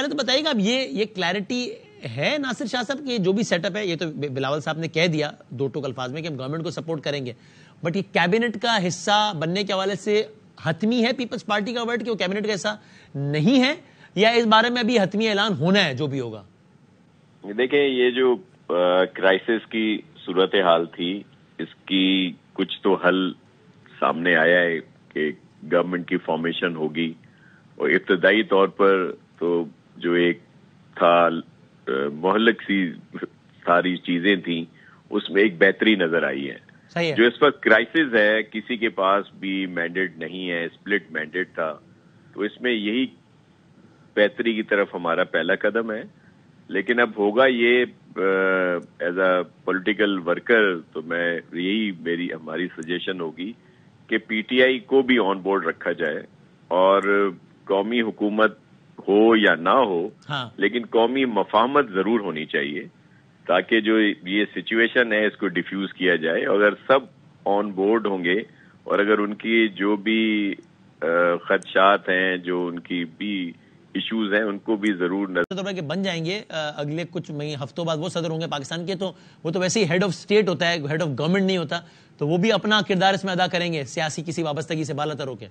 پہلے تو بتائیے گا اب یہ کلیئرٹی ہے ناصر شاہ صاحب کہ جو بھی سیٹ اپ ہے، یہ تو بلاول صاحب نے کہہ دیا دو ٹوک الفاظ میں کہ ہم گورنمنٹ کو سپورٹ کریں گے، بٹ یہ کیبنٹ کا حصہ بننے کے حوالے سے حتمی ہے پیپلز پارٹی کا ورڈ کہ وہ کیبنٹ کا حصہ نہیں ہے، یا اس بارے میں ابھی حتمی اعلان ہونا ہے جو بھی ہوگا؟ دیکھیں، یہ جو کرائسس کی صورتحال تھی، اس کی کچھ تو حل سامنے آیا ہے کہ گورنمنٹ کی فارمیشن ہوگی، اور ابتدائی طور پر تو جو ایک تھا مہلک سی ساری چیزیں تھیں، اس میں ایک بہتری نظر آئی ہے۔ جو اس وقت کرائسس ہے، کسی کے پاس بھی مینڈیٹ نہیں ہے، اسپلٹ مینڈیٹ تھا، تو اس میں یہی بہتری کی طرف ہمارا پہلا قدم ہے۔ لیکن اب ہوگا یہ ایز اے پولیٹیکل ورکر، تو میں ہماری سجیشن ہوگی کہ پی ٹی آئی کو بھی آن بورڈ رکھا جائے، اور قومی حکومت ہو یا نہ ہو، لیکن قومی مفاہمت ضرور ہونی چاہیے، تاکہ جو یہ سچویشن ہے اس کو ڈیفیوز کیا جائے۔ اگر سب آن بورڈ ہوں گے، اور اگر ان کی جو بھی خدشات ہیں، جو ان کی بھی ایشوز ہیں، ان کو بھی ضرور نظر کہ بن جائیں گے اگلے کچھ ہفتوں بعد وہ صدر ہوں گے پاکستان کے، تو وہ تو ویسے ہی ہیڈ آف اسٹیٹ ہوتا ہے، ہیڈ آف گورنمنٹ نہیں ہوتا، تو وہ بھی اپنا کردار اس میں ادا کریں گے سیاسی کسی وابستگی سے بالاتر ہو کے۔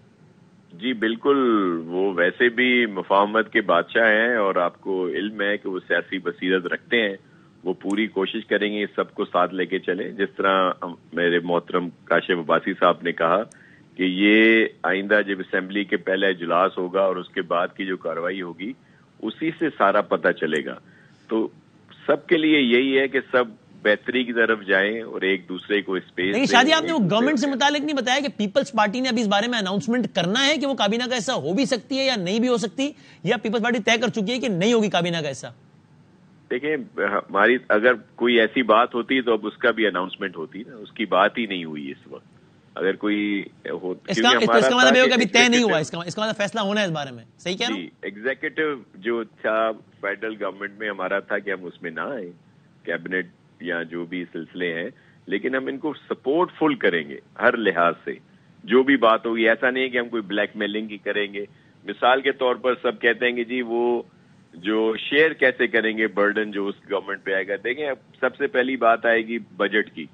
جی بالکل، وہ ویسے بھی مفاہمت کے بادشاہ ہیں، اور آپ کو علم ہے کہ وہ سیاسی بصیرت رکھتے ہیں، وہ پوری کوشش کریں گے سب کو ساتھ لے کے چلیں۔ جس طرح میرے محترم کاشف عباسی صاحب نے کہا کہ یہ آئندہ جب اسمبلی کے پہلے اجلاس ہوگا اور اس کے بعد کی جو کارروائی ہوگی، اسی سے سارا پتہ چلے گا۔ تو سب کے لیے یہی ہے کہ سب بہتری کی طرف جائیں اور ایک دوسرے کو اسپیس دیں۔ شادی آپ نے وہ گورنمنٹ سے متعلق نہیں بتایا کہ پیپلز پارٹی نے ابھی اس بارے میں اناؤنسمنٹ کرنا ہے کہ وہ کابینہ کا حصہ ہو بھی سکتی ہے یا نہیں بھی ہو سکتی، یا پیپلز پارٹی طے کر چکی ہے کہ نہیں ہوگی کابینہ کا حصہ؟ دیکھیں، ہماری اگر کوئی ایسی بات ہوتی تو اب اس کا بھی اناؤنسمنٹ ہوتی نا، اس کی بات ہی نہیں ہوئی اس وقت۔ اگر کوئی اس کا مطلب یہ ہوگا ابھی طے نہیں ہوا، اس کا مطلب فیصلہ ہونا ہے اس بارے میں، صحیح کہہ رہا ہوں؟ جی، ایگزیکٹو جو تھا فیڈرل گورنمنٹ میں ہمارا تھا کہ ہم اس میں نہ آئیں، کیبنٹ یا جو بھی سلسلے ہیں، لیکن ہم ان کو سپورٹ فل کریں گے ہر لحاظ سے۔ جو بھی بات ہوگی، ایسا نہیں ہے کہ ہم کوئی بلیک میلنگ کی کریں گے۔ مثال کے طور پر سب کہتے ہیں کہ جی وہ جو شیئر کیسے کریں گے برڈن جو اس گورنمنٹ پہ آئے گا، دیکھیں اب سب سے پہلی بات آئے گی بجٹ کی،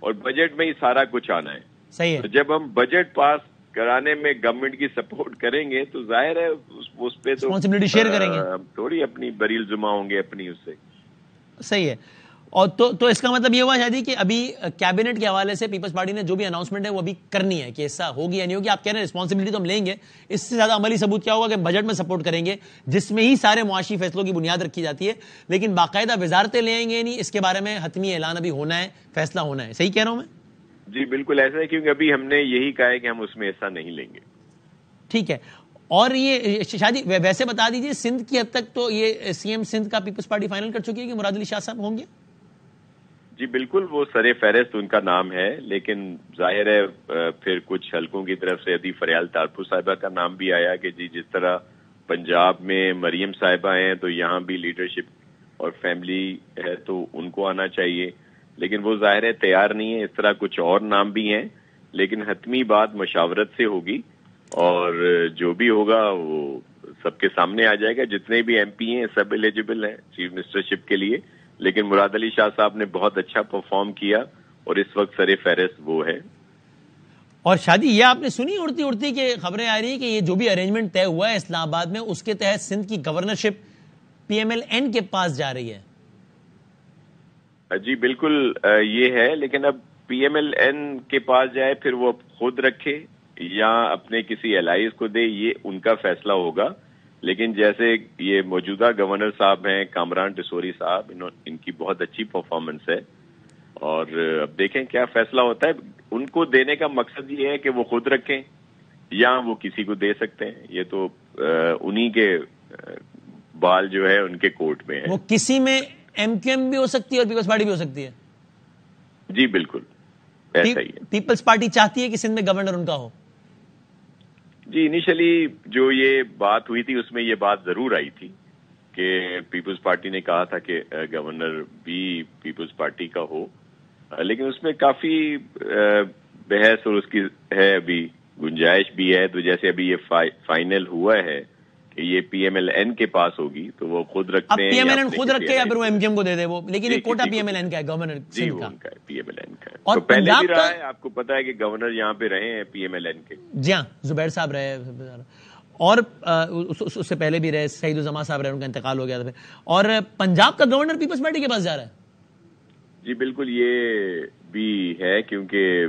اور بجٹ میں ہی سارا کچھ آنا ہے۔ صحیح ہے۔ تو جب ہم بجٹ پاس کرانے میں گورنمنٹ کی سپورٹ کریں گے تو ظاہر ہے اس پہ تو رسپانسبلٹی شیئر کریں گے، تھوڑی اپنی بریل ذمہ ہوں گے اپنی اس سے۔ صحیح ہے۔ اور تو اس کا مطلب یہ ہوا شادی کہ ابھی کیبنٹ کے حوالے سے پیپلز پارٹی نے جو بھی اناؤنسمنٹ ہے وہ ابھی کرنی ہے کہ ایسا ہوگی یا نہیں ہوگی۔ آپ کہہ رہے ہیں رسپانسبلٹی تو ہم لیں گے، اس سے زیادہ عملی ثبوت کیا ہوگا کہ بجٹ میں سپورٹ کریں گے، جس میں ہی سارے معاشی فیصلوں کی بنیاد رکھی جاتی ہے، لیکن باقاعدہ وزارتیں لیں گے نہیں، اس کے بارے میں حتمی اعلان ابھی ہونا ہے، فیصلہ ہونا ہے۔ صحیح کہہ رہا ہوں میں؟ جی بالکل ایسا ہے، کیونکہ ابھی ہم نے یہی کہا ہے کہ ہم اس میں ایسا نہیں لیں گے۔ ٹھیک ہے۔ اور یہ شادی ویسے بتا دیجئے، سندھ کی حد تک تو یہ سی ایم سندھ کا پیپلز پارٹی فائنل کر چکی ہے کہ مراد علی شاہ صاحب ہوں گے؟ جی بالکل، وہ سر فہرست ان کا نام ہے، لیکن ظاہر ہے پھر کچھ حلقوں کی طرف سے ادی فریال تارپور صاحبہ کا نام بھی آیا کہ جی جس طرح پنجاب میں مریم صاحبہ ہیں تو یہاں بھی لیڈرشپ اور فیملی ہے تو ان کو آنا چاہیے، لیکن وہ ظاہر ہے تیار نہیں ہے۔ اس طرح کچھ اور نام بھی ہیں، لیکن حتمی بات مشاورت سے ہوگی، اور جو بھی ہوگا وہ سب کے سامنے آ جائے گا۔ جتنے بھی ایم پی ہیں سب ایلیجبل ہیں چیف منسٹرشپ کے لیے، لیکن مراد علی شاہ صاحب نے بہت اچھا پرفارم کیا اور اس وقت سر فہرست وہ ہے۔ اور شادی یہ آپ نے سنی اڑتی اڑتی کہ خبریں آ رہی ہیں کہ یہ جو بھی ارینجمنٹ طے ہوا ہے اسلام آباد میں، اس کے تحت سندھ کی governorship P M L N کے پاس جا رہی ہے؟ جی بالکل یہ ہے، لیکن اب پی ایم ایل این کے پاس جائے پھر وہ خود رکھے یا اپنے کسی الائز کو دے، یہ ان کا فیصلہ ہوگا۔ لیکن جیسے یہ موجودہ گورنر صاحب ہیں کامران ٹسوری صاحب، ان کی بہت اچھی پرفارمنس ہے، اور اب دیکھیں کیا فیصلہ ہوتا ہے۔ ان کو دینے کا مقصد یہ ہے کہ وہ خود رکھیں یا وہ کسی کو دے سکتے ہیں، یہ تو انہی کے بال جو ہے ان کے کورٹ میں ہے۔ وہ کسی میں ایم کیو ایم بھی ہو سکتی ہے اور پیپلز پارٹی بھی ہو سکتی ہے؟ جی بالکل ایسا ہی ہے۔ پیپلز پارٹی چاہتی ہے کہ سندھ میں گورنر ان کا ہو؟ جی انیشلی جو یہ بات ہوئی تھی اس میں یہ بات ضرور آئی تھی کہ پیپلز پارٹی نے کہا تھا کہ گورنر بھی پیپلز پارٹی کا ہو، لیکن اس میں کافی بحث اور اس کی ہے ابھی گنجائش بھی ہے۔ تو جیسے ابھی یہ فائنل ہوا ہے کہ یہ پی ایم ایل این کے پاس ہوگی تو وہ خود اب رکھتے ہیں. پی ایم ایل این خود رکھے یا پھر وہ ایم کیو ایم کو دے دے وہ, لیکن یہ quota P M L N کا ہے, گورنر سندھ کا. پی ایم ایل این کا ہے. اور تو پہلے بھی پنجاب رہا کا ہے, آپ کو پتا ہے کہ گورنر یہاں پہ رہے ہیں پی ایم ایل این کے. جی ہاں, زبیر صاحب رہے, اور اس سے پہلے بھی رہے, سعید الزماں صاحب رہے, ان کا انتقال ہو گیا تھا. اور پنجاب کا گورنر پیپلز پارٹی کے پاس جا رہا ہے. جی بالکل, یہ بھی ہے کیونکہ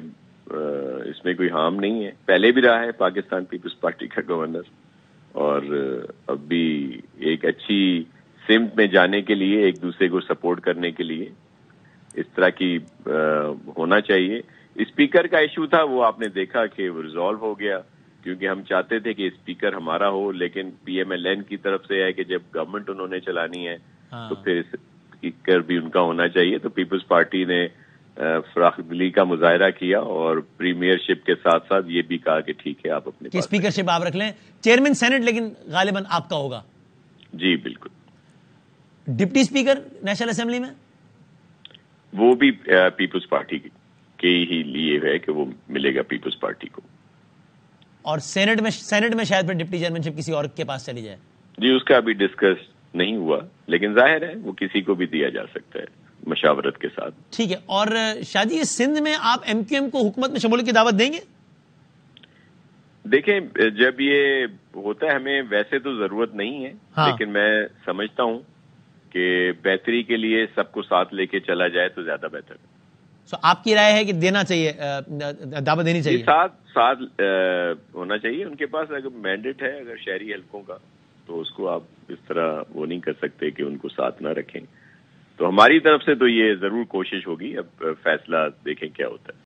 اس میں کوئی ہارم نہیں ہے. پہلے بھی رہا ہے پاکستان پیپلز پارٹی کا گورنر, اور اب بھی ایک اچھی سمت میں جانے کے لیے, ایک دوسرے کو سپورٹ کرنے کے لیے اس طرح کی ہونا چاہیے. اسپیکر کا ایشو تھا, وہ آپ نے دیکھا کہ وہ ریزالو ہو گیا, کیونکہ ہم چاہتے تھے کہ اسپیکر ہمارا ہو, لیکن پی ایم ایل این کی طرف سے ہے کہ جب گورنمنٹ انہوں نے چلانی ہے تو پھر اسپیکر بھی ان کا ہونا چاہیے. تو پیپلز پارٹی نے فراخ دلی کا مظاہرہ کیا اور پریمیئر شپ کے ساتھ ساتھ یہ بھی کہا کہ ٹھیک ہے آپ اپنے اسپیکر شپ آپ رکھ لیں, چیئرمین سینٹ لیکن غالباً آپ کا ہوگا. جی بالکل. ڈپٹی اسپیکر نیشنل اسمبلی میں وہ بھی پیپلز پارٹی کے ہی لیے ہے کہ وہ ملے گا پیپلز پارٹی کو. اور سینٹ میں شاید پھر ڈپٹی چیئرمین شپ کسی اور کے پاس چلی جائے. جی اس کا ابھی ڈسکس نہیں ہوا, لیکن ظاہر ہے وہ کسی کو بھی دیا جا سکتا ہے مشاورت کے ساتھ. ٹھیک ہے. اور شاہ جی, سندھ میں آپ ایم کیو ایم کو حکومت میں شمولیت کی دعوت دیں گے؟ دیکھیں, جب یہ ہوتا ہے ہمیں ویسے تو ضرورت نہیں ہے, لیکن میں سمجھتا ہوں کہ بہتری کے لیے سب کو ساتھ لے کے چلا جائے تو زیادہ بہتر ہے. آپ کی رائے ہے کہ دینا چاہیے, دعوت دینی چاہیے؟ ساتھ ہونا چاہیے ان کے پاس. اگر مینڈیٹ ہے اگر شہری حلقوں کا, تو اس کو آپ اس طرح وہ نہیں کر سکتے کہ ان کو ساتھ نہ رکھیں. تو ہماری طرف سے تو یہ ضرور کوشش ہوگی, اب فیصلہ دیکھیں کیا ہوتا ہے.